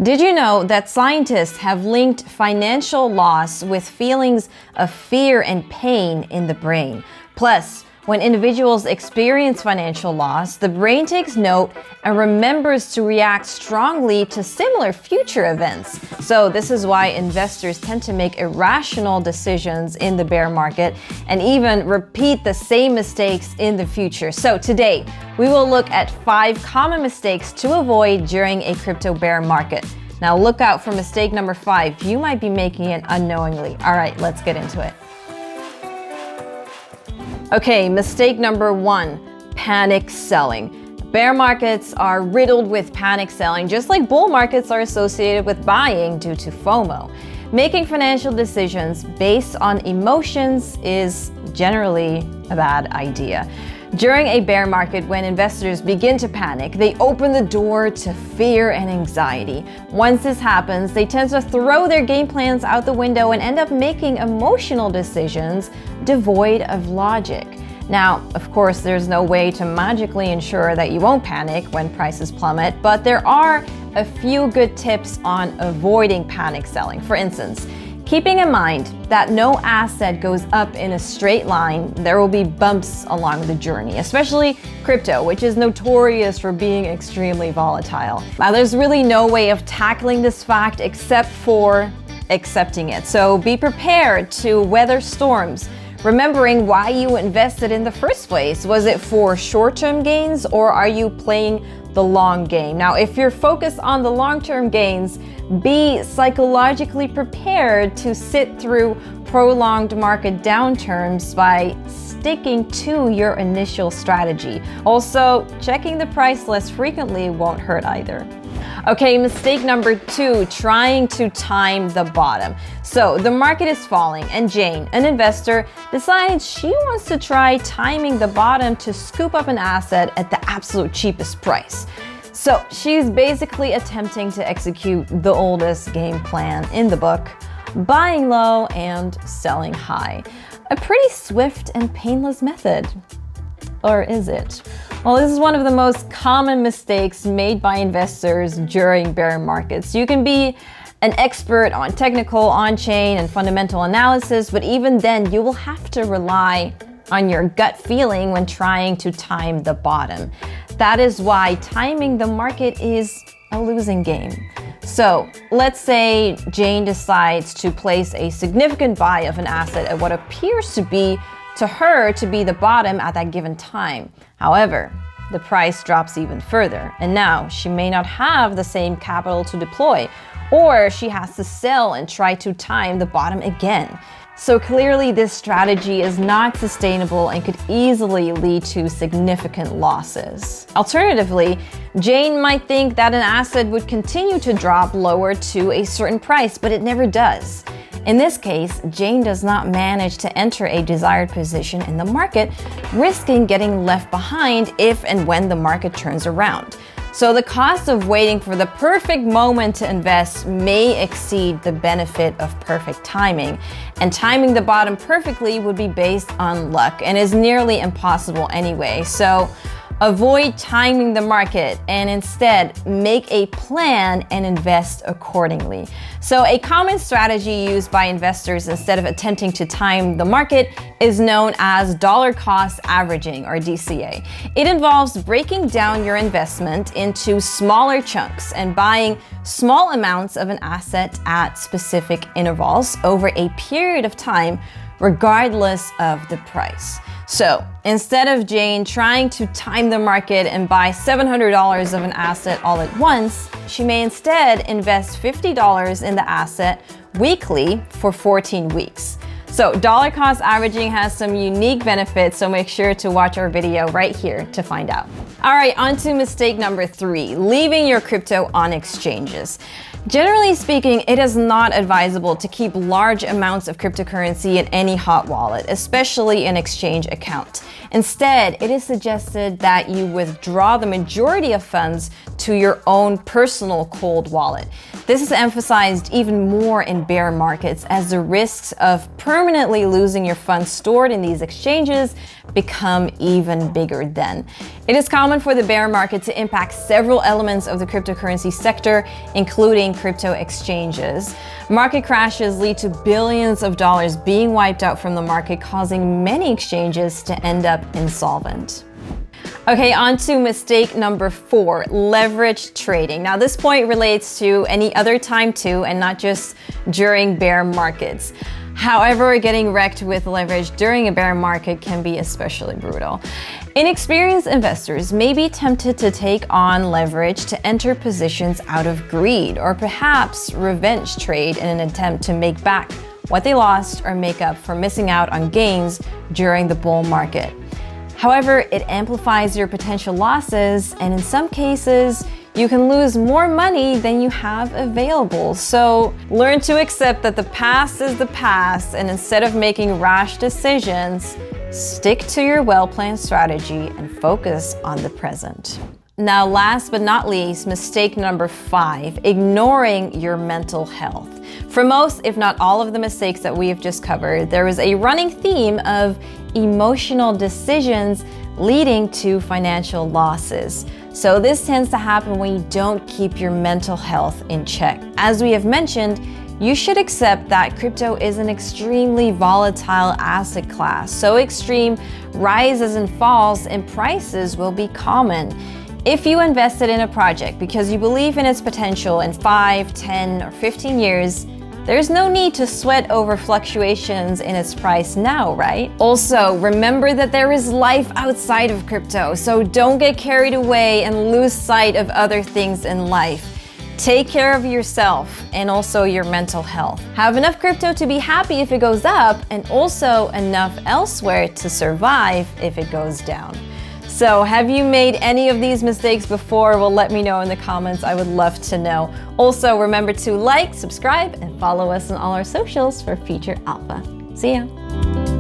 Did you know that scientists have linked financial loss with feelings of fear and pain in the brain? Plus, when individuals experience financial loss, the brain takes note and remembers to react strongly to similar future events. So this is why investors tend to make irrational decisions in the bear market and even repeat the same mistakes in the future. So today, we will look at 5 common mistakes to avoid during a crypto bear market. Now look out for mistake number 5. You might be making it unknowingly. All right, let's get into it. Okay, mistake number 1, panic selling. Bear markets are riddled with panic selling, just like bull markets are associated with buying due to FOMO. Making financial decisions based on emotions is generally a bad idea. During a bear market, when investors begin to panic, they open the door to fear and anxiety. Once this happens, they tend to throw their game plans out the window and end up making emotional decisions devoid of logic. Now, of course, there's no way to magically ensure that you won't panic when prices plummet, but there are a few good tips on avoiding panic selling. For instance, keeping in mind that no asset goes up in a straight line, there will be bumps along the journey, especially crypto, which is notorious for being extremely volatile. Now, there's really no way of tackling this fact except for accepting it. So be prepared to weather storms, remembering why you invested in the first place. Was it for short-term gains, or are you playing the long game? Now, if you're focused on the long-term gains, be psychologically prepared to sit through prolonged market downturns by sticking to your initial strategy. Also, checking the price less frequently won't hurt either. Okay, mistake number 2, trying to time the bottom. So the market is falling and Jane, an investor, decides she wants to try timing the bottom to scoop up an asset at the absolute cheapest price. So she's basically attempting to execute the oldest game plan in the book, buying low and selling high. A pretty swift and painless method. Or is it? Well, this is one of the most common mistakes made by investors during bear markets. You can be an expert on technical, on-chain, and fundamental analysis, but even then, you will have to rely on your gut feeling when trying to time the bottom. That is why timing the market is a losing game. So let's say Jane decides to place a significant buy of an asset at what appears to be the bottom at that given time. However, the price drops even further, and now she may not have the same capital to deploy, or she has to sell and try to time the bottom again. So clearly this strategy is not sustainable and could easily lead to significant losses. Alternatively, Jane might think that an asset would continue to drop lower to a certain price, but it never does. In this case, Jane does not manage to enter a desired position in the market, risking getting left behind if and when the market turns around. So the cost of waiting for the perfect moment to invest may exceed the benefit of perfect timing. And timing the bottom perfectly would be based on luck and is nearly impossible anyway. So avoid timing the market and instead make a plan and invest accordingly. So a common strategy used by investors instead of attempting to time the market is known as dollar cost averaging, or DCA. It involves breaking down your investment into smaller chunks and buying small amounts of an asset at specific intervals over a period of time, regardless of the price. So instead of Jane trying to time the market and buy $700 of an asset all at once, she may instead invest $50 in the asset weekly for 14 weeks. So dollar cost averaging has some unique benefits, so make sure to watch our video right here to find out. All right, on to mistake number 3, leaving your crypto on exchanges. Generally speaking, it is not advisable to keep large amounts of cryptocurrency in any hot wallet, especially an exchange account. Instead, it is suggested that you withdraw the majority of funds to your own personal cold wallet. This is emphasized even more in bear markets as the risks of permanently losing your funds stored in these exchanges become even bigger then. It is common for the bear market to impact several elements of the cryptocurrency sector, including crypto exchanges. Market crashes lead to billions of dollars being wiped out from the market, causing many exchanges to end up insolvent. Okay, on to mistake number 4, leverage trading. Now, this point relates to any other time too, and not just during bear markets. However, getting wrecked with leverage during a bear market can be especially brutal. Inexperienced investors may be tempted to take on leverage to enter positions out of greed, or perhaps revenge trade in an attempt to make back what they lost or make up for missing out on gains during the bull market. However, it amplifies your potential losses, and in some cases, you can lose more money than you have available. So learn to accept that the past is the past, and instead of making rash decisions, stick to your well-planned strategy and focus on the present. Now, last but not least, mistake number 5, ignoring your mental health. For most, if not all of the mistakes that we have just covered, there is a running theme of emotional decisions leading to financial losses. So this tends to happen when you don't keep your mental health in check. As we have mentioned, you should accept that crypto is an extremely volatile asset class. So extreme rises and falls in prices will be common. If you invested in a project because you believe in its potential in 5, 10, or 15 years, there's no need to sweat over fluctuations in its price now, right? Also, remember that there is life outside of crypto, so don't get carried away and lose sight of other things in life. Take care of yourself and also your mental health. Have enough crypto to be happy if it goes up, and also enough elsewhere to survive if it goes down. So have you made any of these mistakes before? Well, let me know in the comments. I would love to know. Also, remember to like, subscribe, and follow us on all our socials for future alpha. See ya.